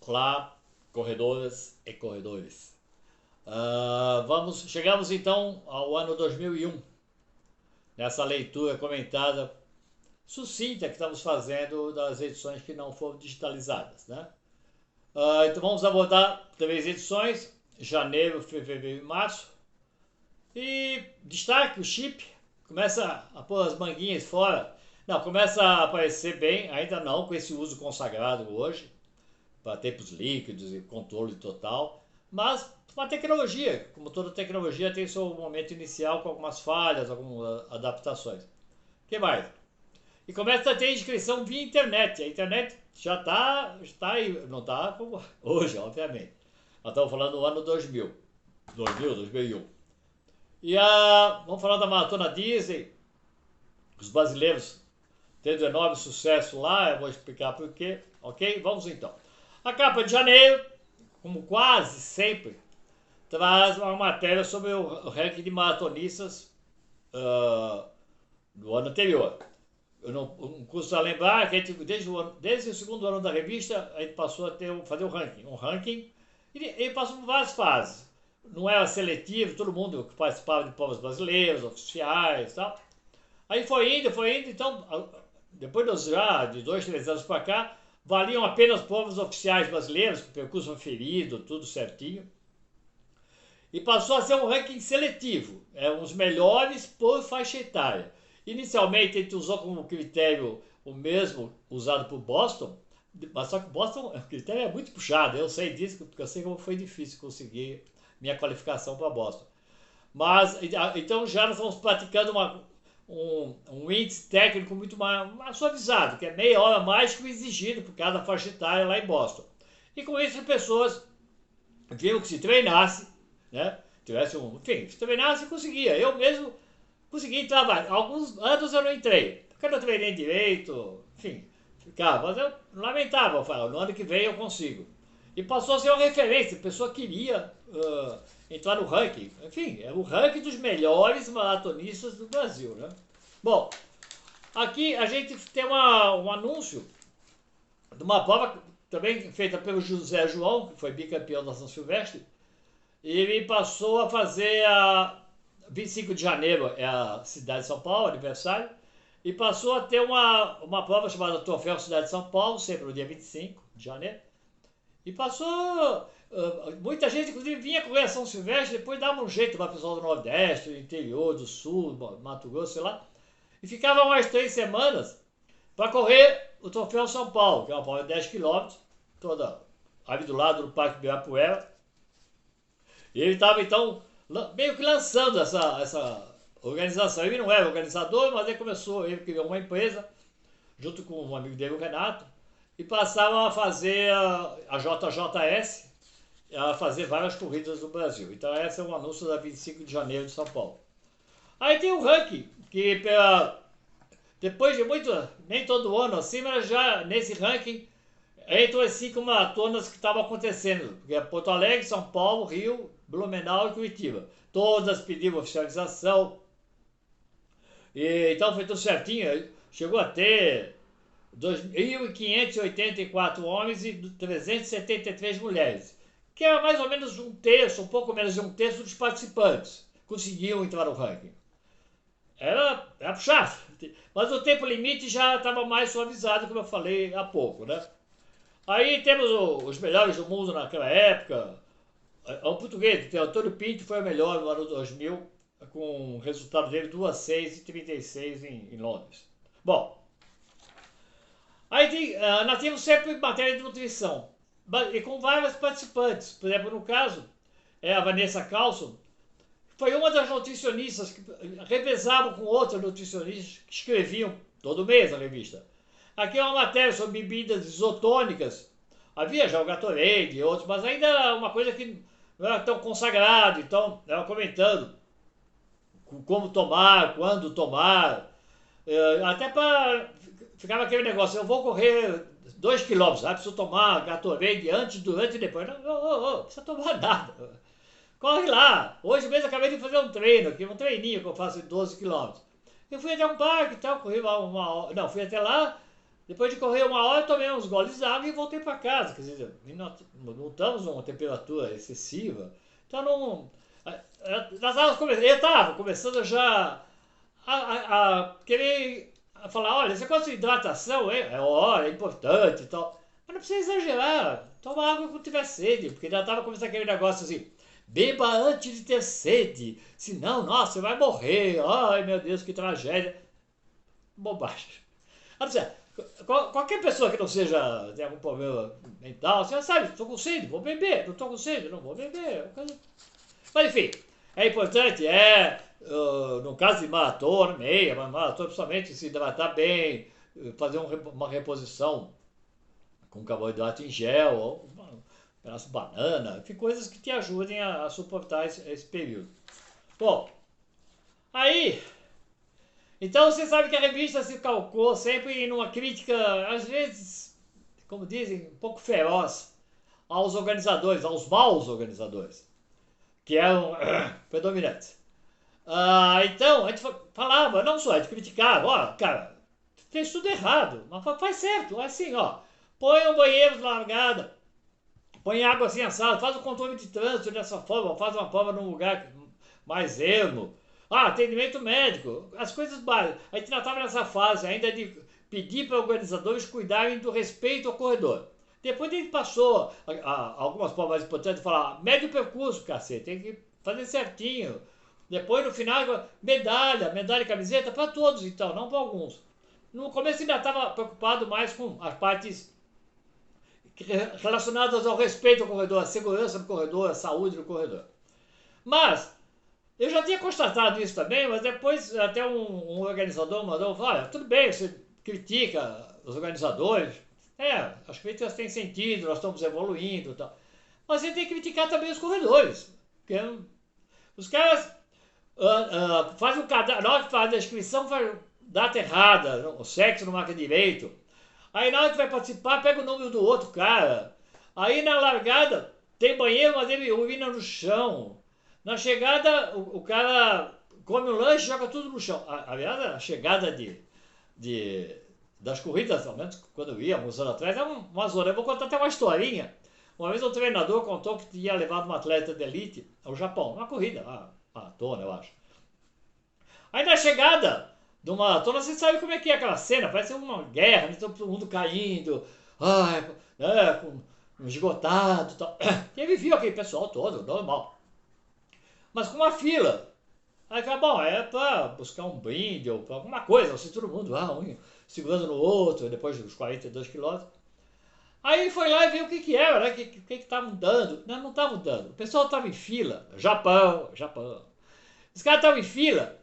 Olá, corredoras e corredores. Chegamos então ao ano 2001, nessa leitura comentada sucinta que estamos fazendo das edições que não foram digitalizadas, né? Então vamos abordar 3 edições, janeiro, fevereiro e março. E destaque, o chip começa a pôr as manguinhas fora. Não, começa a aparecer bem, ainda não com esse uso consagrado hoje, para tempos líquidos e controle total, mas uma tecnologia, como toda tecnologia tem seu momento inicial com algumas falhas, algumas adaptações. O que mais? E começa a ter inscrição via internet. A internet já está aí, não está como hoje, obviamente. Nós estamos falando do ano 2000, 2001. Vamos falar da Maratona Disney, os brasileiros tendo enorme sucesso lá, eu vou explicar por quê, ok? Vamos então. A capa de janeiro, como quase sempre, traz uma matéria sobre o ranking de maratonistas do ano anterior. Eu não custa lembrar que a gente, desde o segundo ano da revista, a gente passou a fazer um ranking, e passou por várias fases. Não era seletivo, todo mundo que participava de provas brasileiros, oficiais e tal. Aí foi indo, então, depois de 2, 3 anos para cá, valiam apenas provas oficiais brasileiras, com percurso aferido, tudo certinho. E passou a ser um ranking seletivo, os melhores por faixa etária. Inicialmente a gente usou como critério o mesmo usado por Boston, mas só que Boston, o critério é muito puxado, eu sei disso, porque eu sei como foi difícil conseguir minha qualificação para Boston. Mas, então já nós estamos praticando um índice técnico muito mais suavizado, que é meia hora mais que o exigido por cada faixa etária lá em Boston. E com isso as pessoas viram que se treinasse, né? Se treinasse, conseguia. Eu mesmo consegui entrar. Alguns anos eu não entrei, porque eu não treinei direito, enfim, ficava. Mas eu lamentava, eu falava, no ano que vem eu consigo. E passou a ser uma referência, a pessoa queria entrar no ranking. Enfim, é o ranking dos melhores maratonistas do Brasil, né? Bom, aqui a gente tem um anúncio de uma prova também feita pelo José João, que foi bicampeão da São Silvestre, e ele passou a fazer a 25 de janeiro, é a cidade de São Paulo, aniversário, e passou a ter uma prova chamada Troféu Cidade de São Paulo, sempre no dia 25 de janeiro, e passou. Muita gente, inclusive, vinha com a São Silvestre, depois dava um jeito para o pessoal do Nordeste, do interior, do Sul, Mato Grosso, sei lá, e ficava mais 3 semanas para correr o Troféu São Paulo, que é uma prova de 10 km, toda ali do lado do Parque Ibirapuera. E ele estava, então, meio que lançando essa organização. Ele não era organizador, mas ele criou uma empresa, junto com um amigo dele, o Renato, e passaram a fazer a JJS, a fazer várias corridas no Brasil. Então esse é um anúncio da 25 de janeiro de São Paulo. Aí tem o ranking, que depois de nem todo ano assim, mas já nesse ranking entram as 5 maratonas que estavam acontecendo, que é Porto Alegre, São Paulo, Rio, Blumenau e Curitiba. Todas pediram oficialização. Então foi tudo certinho, chegou a ter 2.584 homens e 373 mulheres, que era mais ou menos um terço, um pouco menos de um terço dos participantes conseguiam entrar no ranking. Era puxado, mas o tempo limite já estava mais suavizado, como eu falei há pouco, né? Aí temos os melhores do mundo naquela época. O português, o Antônio Pinto foi o melhor no ano 2000, com o resultado dele 2:6:36 em Londres. Bom, aí nós temos sempre matéria de nutrição, e com vários participantes. Por exemplo, no caso, a Vanessa Carlson, foi uma das nutricionistas que revezavam com outras nutricionistas que escreviam todo mês na revista. Aqui é uma matéria sobre bebidas isotônicas. Havia já o Gatorade e outros, mas ainda era uma coisa que não era tão consagrado. Então, ela comentando como tomar, quando tomar. Até para. Ficava aquele negócio: eu vou correr 2 quilômetros, preciso tomar Gatorade antes, durante e depois. Não precisa tomar nada. Corre lá. Hoje mesmo eu acabei de fazer um treino aqui, um treininho que eu faço de 12 quilômetros. Eu fui até um parque e tal, corri lá uma hora. Não, fui até lá. Depois de correr 1 hora, eu tomei uns goles de água e voltei para casa. Quer dizer, não estamos numa temperatura excessiva. Então não. Eu estava começando já a querer falar, olha, esse negócio de hidratação é importante e tal. Mas não precisa exagerar. Toma água quando tiver sede, porque já estava começando aquele negócio assim. Beba antes de ter sede, senão, nossa, você vai morrer. Ai, meu Deus, que tragédia. Bobagem. Ou seja, qualquer pessoa que não seja, tenha algum problema mental, você já sabe, estou com sede, vou beber. Não estou com sede, não vou beber. Mas enfim, é importante, no caso de maratona, meia, mas maratona, principalmente se hidratar bem, fazer uma reposição com carboidrato em gel, ou um pedaço de banana, enfim, coisas que te ajudem a suportar esse período. Bom, aí, então você sabe que a revista se calcou sempre numa crítica, às vezes, como dizem, um pouco feroz aos organizadores, aos maus organizadores, que eram predominantes. Então, a gente falava, não só, a gente criticava, ó, cara, fez tudo errado, mas faz certo, assim, ó, põe um banheiro de largada, põe água assim assada, faz o controle de trânsito dessa forma, faz uma prova num lugar mais ermo. Atendimento médico, as coisas básicas. A gente tratava nessa fase ainda de pedir para organizadores cuidarem do respeito ao corredor. Depois a gente passou algumas provas mais importantes, falar médio percurso, cacete, tem que fazer certinho. Depois, no final, medalha e camiseta para todos, então, não para alguns. No começo ainda estava preocupado mais com as partes relacionadas ao respeito ao corredor, a segurança do corredor, a saúde do corredor. Mas, eu já tinha constatado isso também, mas depois até um organizador mandou falar, olha, tudo bem, você critica os organizadores, as críticas têm sentido, nós estamos evoluindo e tal. Mas você tem que criticar também os corredores. Porque os caras fazem um cadastro, na hora que faz a inscrição, faz data errada, o sexo não marca direito. Aí na hora que vai participar, pega o número do outro cara. Aí na largada, tem banheiro, mas ele urina no chão. Na chegada, o cara come o lanche e joga tudo no chão. Aliás, a chegada das corridas, ao menos quando eu ia, alguns anos atrás, é uma zona. Eu vou contar até uma historinha. Uma vez um treinador contou que tinha levado um atleta de elite ao Japão, uma corrida, uma maratona, eu acho. Aí na chegada do maratona, você sabe como é que é aquela cena, parece uma guerra, todo mundo caindo, esgotado e tal. E ele viu aquele pessoal todo, normal. Mas com uma fila. Aí fala, bom, é para buscar um brinde ou para alguma coisa, assim, todo mundo, um segurando no outro, depois dos 42 quilômetros. Aí ele foi lá e viu o que era, né? O que estava mudando. Não estava mudando. O pessoal estava em fila. Japão. Os caras estavam em fila,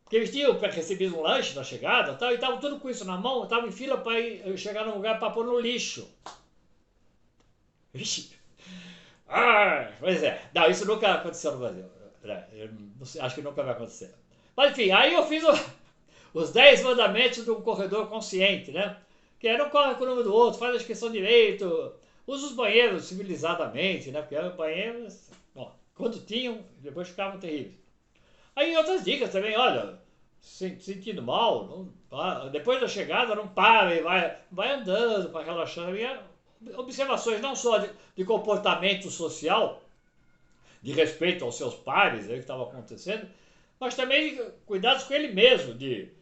porque eles tinham recebido um lanche na chegada tal, e estavam tudo com isso na mão, estavam em fila para chegar num lugar para pôr no lixo. Vixe. Pois é. Não, isso nunca aconteceu no Brasil. Eu não sei, acho que nunca vai acontecer. Mas enfim, aí eu fiz os 10 mandamentos de um corredor consciente, né? Que não corre com o número do outro, faz a inscrição direito, usa os banheiros civilizadamente, né? Porque eram banheiros, bom, quando tinham, depois ficavam terríveis. Aí outras dicas também, olha, sentindo mal, depois da chegada não pare, vai andando para relaxar. Observações não só de comportamento social, de respeito aos seus pares, o que estava acontecendo, mas também cuidados com ele mesmo, de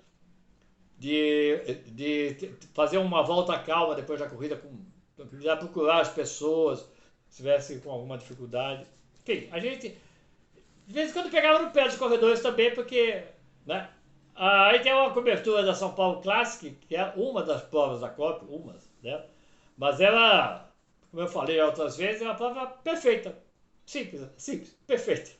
fazer uma volta calma depois da corrida, de procurar as pessoas, se tivesse com alguma dificuldade. Enfim, a gente de vez em quando pegava no pé dos corredores também, porque, né? Aí tem uma cobertura da São Paulo Classic, que é uma das provas da Copa, né? Mas ela, como eu falei outras vezes, é uma prova perfeita. Simples, perfeita.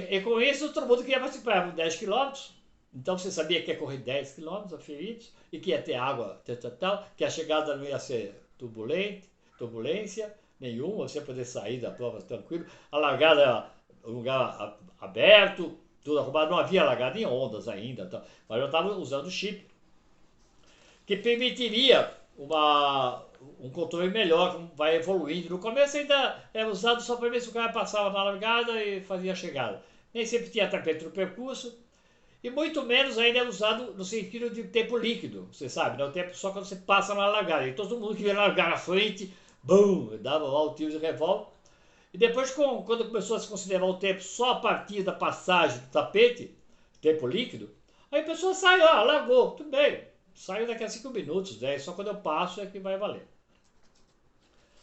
E com isso, todo mundo queria participar, 10 quilômetros. Então você sabia que ia correr 10 quilômetros aferidos e que ia ter água, tal, que a chegada não ia ser turbulência nenhuma, você ia poder sair da prova tranquilo. A largada era um lugar aberto, tudo arrumado, não havia largada em ondas ainda, tal, mas eu estava usando o chip, que permitiria um controle melhor, como vai evoluindo. No começo ainda era usado só para ver se o cara passava na largada e fazia a chegada. Nem sempre tinha temperatura do percurso. E muito menos ainda é usado no sentido de tempo líquido, você sabe, né? O tempo só quando você passa na largada. E todo mundo que vê largar na frente, bum, dava lá o tiro de revólver. E depois, quando começou a se considerar o tempo só a partir da passagem do tapete, tempo líquido, aí a pessoa sai, ó, largou, tudo bem, saiu daqui a 5 minutos, 10, só quando eu passo é que vai valer.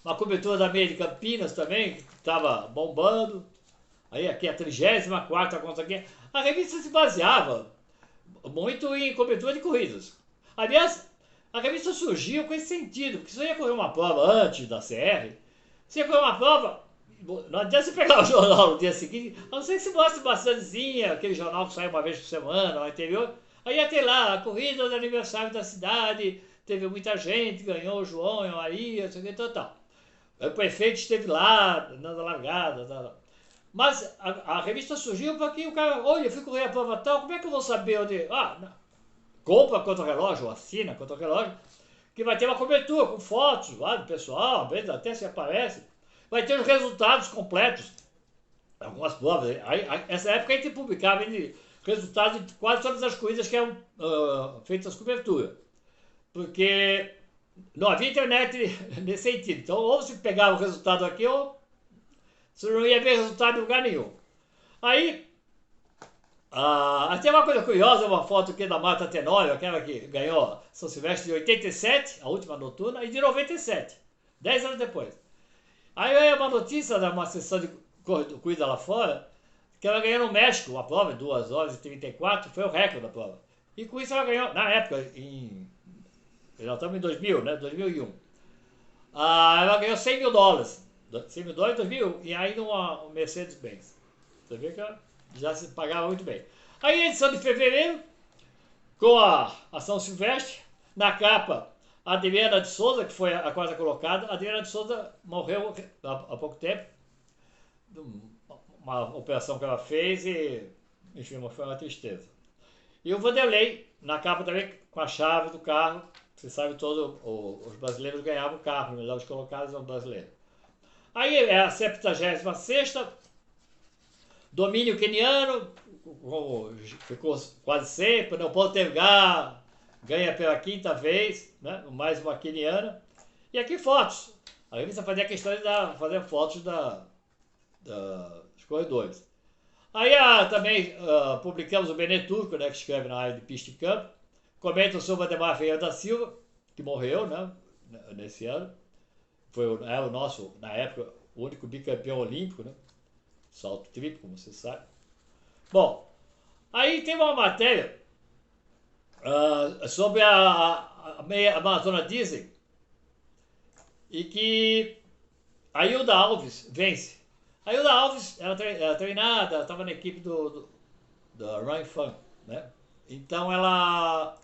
Uma cobertura da meia de Campinas também, que estava bombando, aí aqui a 34ª conta aqui, a revista se baseava muito em cobertura de corridas. Aliás, a revista surgiu com esse sentido, porque você ia correr uma prova antes da CR, você ia correr uma prova, não adianta você pegar o jornal no dia seguinte, a não ser que você mostre bastantezinha, aquele jornal que sai uma vez por semana, no anterior, aí ia ter lá a corrida do aniversário da cidade, teve muita gente, ganhou o João e a Maria, tal. O prefeito esteve lá, na largada, tal. Mas a revista surgiu porque o cara, olha, eu fui correr a prova tal, como é que eu vou saber onde... Ah, não. Compra contra-relógio, ou assina contra-relógio, que vai ter uma cobertura com fotos lá do pessoal, às vezes até se aparece, vai ter os resultados completos, algumas provas. Essa época a gente publicava resultados de quase todas as corridas que eram feitas cobertura, porque não havia internet nesse sentido. Então, ou se pegava o resultado aqui, ou você não ia ver resultado em lugar nenhum. Aí, até uma coisa curiosa, uma foto aqui da Marta Tenório, aquela que ganhou São Silvestre de 87, a última noturna, e de 97, 10 anos depois. Aí veio uma notícia de uma sessão de corrida lá fora, que ela ganhou no México, uma prova de 2 horas e 34, foi o recorde da prova. E com isso ela ganhou, na época, nós estamos em 2000, né, 2001, ela ganhou $100 mil, $100 mil em 2001, e ainda um Mercedes-Benz. Você vê que ela já se pagava muito bem. Aí a edição de fevereiro, com a São Silvestre, na capa, a Adriana de Souza, que foi a quarta colocada. A Adriana de Souza morreu há pouco tempo, uma operação que ela fez e, enfim, foi uma tristeza. E o Vanderlei, na capa também, com a chave do carro. Você sabe, todos os brasileiros ganhavam o carro, os melhores colocados eram brasileiros. Aí é a 76ª, domínio queniano, ficou quase sempre, não pode ter ganha pela 5ª vez, né? Mais uma queniana. E aqui fotos. A revista fazia questão de fazer fotos dos corredores. Aí também publicamos o Beneturco, né, que escreve na área de pista e campo. Comenta sobre o Ademar Ferreira da Silva, que morreu, né, nesse ano. Era o nosso, na época, o único bicampeão olímpico, né? Salto triplo, como você sabe. Bom, aí tem uma matéria sobre a maratona Disney, e que a Hilda Alves vence. A Hilda Alves era treinada, estava na equipe do Run Fun, né? Então ela,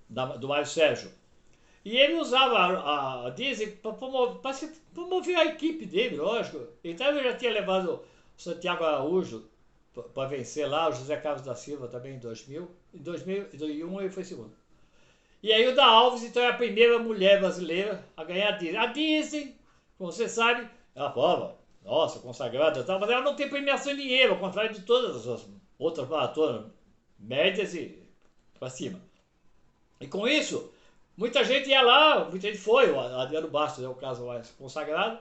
do Mário Sérgio. E ele usava a Disney para promover a equipe dele, lógico. Então ele já tinha levado o Santiago Araújo para vencer lá, o José Carlos da Silva também em 2000. Em 2001 ele foi segundo. E aí o da Alves, então, é a primeira mulher brasileira a ganhar a Disney. A Disney, como você sabe, é uma prova, nossa, consagrada e tal, mas ela não tem premiação em dinheiro, ao contrário de todas as outras maratonas médias e para cima. E com isso, muita gente ia lá, muita gente foi, o Adriano Bastos é o caso mais consagrado,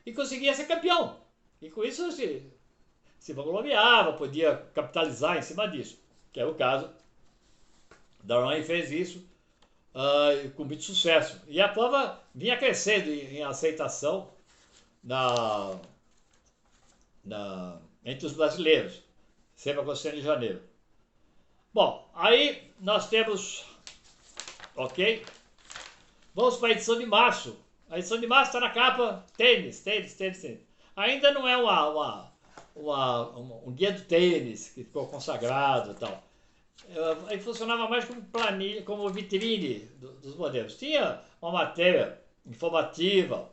e conseguia ser campeão. E com isso se vangloriava, podia capitalizar em cima disso, que é o caso da Ryan, fez isso com muito sucesso. E a prova vinha crescendo em aceitação entre os brasileiros, sempre acontecendo em janeiro. Bom, aí nós temos, ok? Vamos para a edição de março. A edição de março está na capa tênis. Ainda não é um guia do tênis que ficou consagrado e tal. Aí funcionava mais como planilha, como vitrine dos modelos. Tinha uma matéria informativa,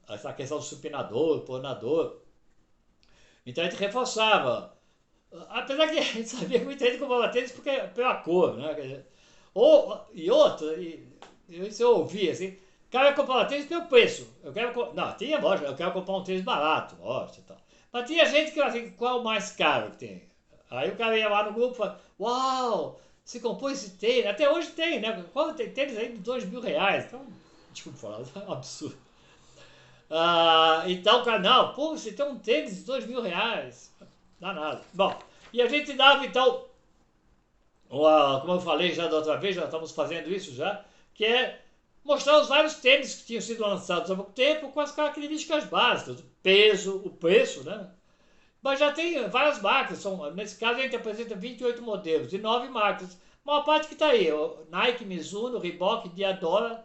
essa questão do supinador, planador. Então a gente reforçava. Apesar que a gente sabia que muita gente comprava tênis porque pela cor, né? Isso eu ouvi assim, o cara comprava tênis pelo preço. Não, tinha, lógico, eu quero comprar um tênis barato, lógico e tal. Mas tinha gente que assim, qual é o mais caro que tem? Aí o cara ia lá no grupo e falava, uau, você comprou esse tênis? Até hoje tem, né? Quando tem tênis aí de R$ 2.000. Então, desculpa falar, é um absurdo. Então, cara, não, pô, você tem um tênis de R$ 2.000. Dá nada. Bom, e a gente dava então, como eu falei já da outra vez, já estamos fazendo isso já, que é mostrar os vários tênis que tinham sido lançados há pouco tempo com as características básicas, o peso, o preço, né? Mas já tem várias marcas, nesse caso a gente apresenta 28 modelos de 9 marcas. A maior parte que está aí, Nike, Mizuno, Reebok, Diadora,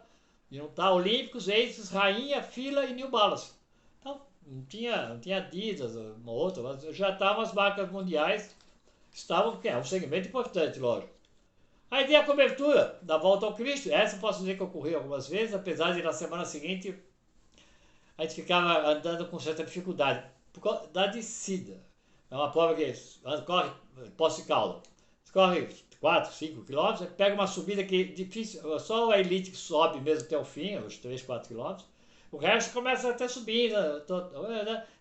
e não tá, Olímpicos, Aces, Rainha, Fila e New Balance. Então, não tinha Adidas, uma outra, mas já estavam as marcas mundiais, estavam, que é um segmento importante, lógico. Aí tem a cobertura da Volta ao Cristo, essa posso dizer que ocorreu algumas vezes, apesar de na semana seguinte a gente ficava andando com certa dificuldade, por causa da descida. É uma prova que corre Poços de Caldas. Você corre 4, 5 quilômetros, pega uma subida que é difícil, só a elite que sobe mesmo até o fim, os 3, 4 quilômetros. O resto começa até subindo,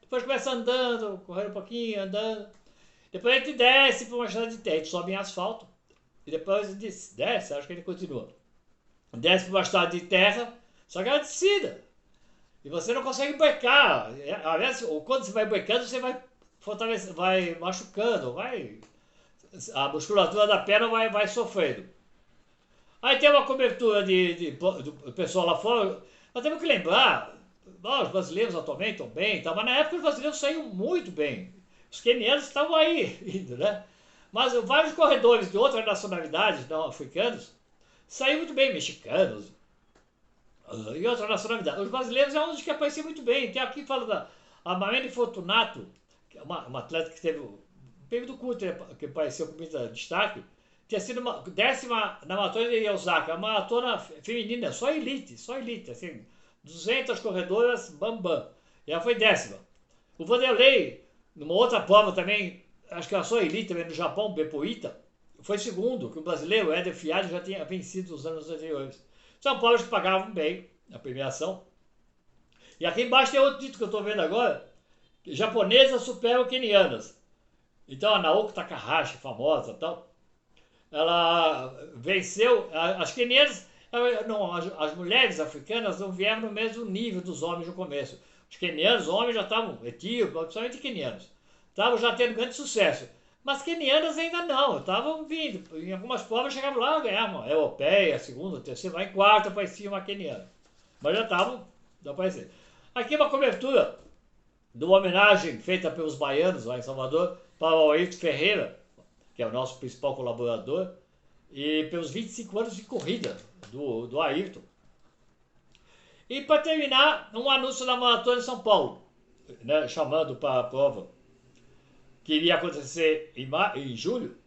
depois começa andando, correndo um pouquinho, andando. Depois a gente desce para uma estrada de terra, a gente sobe em asfalto. E depois desce, acho que ele continua. Desce para uma estrada de terra, só que é uma descida. E você não consegue brecar. Aliás, quando você vai brecando, você vai fortalecendo, vai machucando, a musculatura da perna vai sofrendo. Aí tem uma cobertura do pessoal lá fora. Nós temos que lembrar, os brasileiros atualmente estão bem, mas na época os brasileiros saíram muito bem. Os quenianos estavam aí indo, né? Mas vários corredores de outras nacionalidades, não africanos, saíram muito bem, mexicanos, e outra nacionalidade. Os brasileiros é um dos que apareciam muito bem. Tem aqui, fala da Marlene Fortunato, que é uma atleta que teve um período curto, que apareceu com muito destaque, tinha sido uma décima na maratona de Osaka, a maratona feminina, só elite, assim, 200 corredoras, bam. E ela foi décima. O Vanderlei, numa outra prova também, acho que era só elite também no Japão, Bepoita, foi segundo, que o brasileiro, o Éder Fialho, já tinha vencido nos anos anteriores. São provas que pagavam bem a premiação. E aqui embaixo tem outro título que eu estou vendo agora, que japonesas superam quenianas. Então a Naoko Takahashi, famosa, tal, ela venceu, as quenianas, não, as mulheres africanas não vieram no mesmo nível dos homens no começo. Os quenianos, os homens já estavam, etíopes, principalmente quenianos, estavam já tendo grande sucesso. Mas quenianas ainda não, estavam vindo. Em algumas provas chegavam lá, ganhavam uma europeia, segunda, terceira, lá em quarta aparecia uma queniana. Mas já estavam aparecendo. Aqui uma cobertura de uma homenagem feita pelos baianos lá em Salvador para o Ayrton Ferreira, que é o nosso principal colaborador, e pelos 25 anos de corrida do Ayrton. E para terminar, um anúncio da Maratona de São Paulo, né, chamando para a prova, que iria acontecer em julho,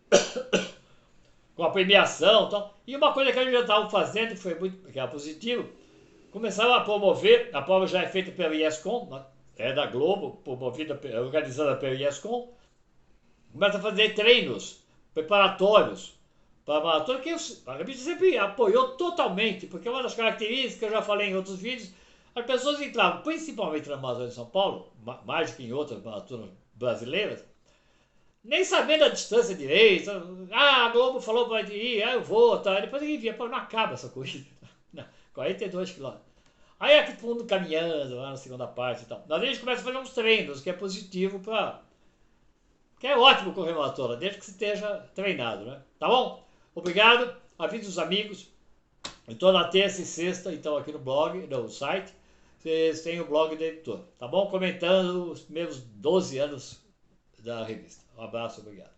com a premiação e tal. E uma coisa que a gente já estava fazendo, que era positivo, começaram a promover, a prova já é feita pela ESCOM, é da Globo, organizada pela ESCOM, começa a fazer treinos preparatórios para a maratona, que a revista sempre apoiou totalmente, porque uma das características que eu já falei em outros vídeos, as pessoas entravam, principalmente na Maratona de São Paulo, mais do que em outras maratonas brasileiras, nem sabendo a distância direito. A Globo falou para ir, eu vou, tá? Depois ninguém via, não acaba essa corrida. 42 quilômetros. Aí aqui todo mundo caminhando lá na segunda parte e tal. Daí a gente começa a fazer uns treinos, que é positivo que é ótimo correr maratona, desde que você esteja treinado, né? Tá bom? Obrigado, avise os amigos. Então na terça e sexta, então aqui no blog, no site, vocês têm o blog do editor, tá bom? Comentando os meus 12 anos da revista. Um abraço, obrigado.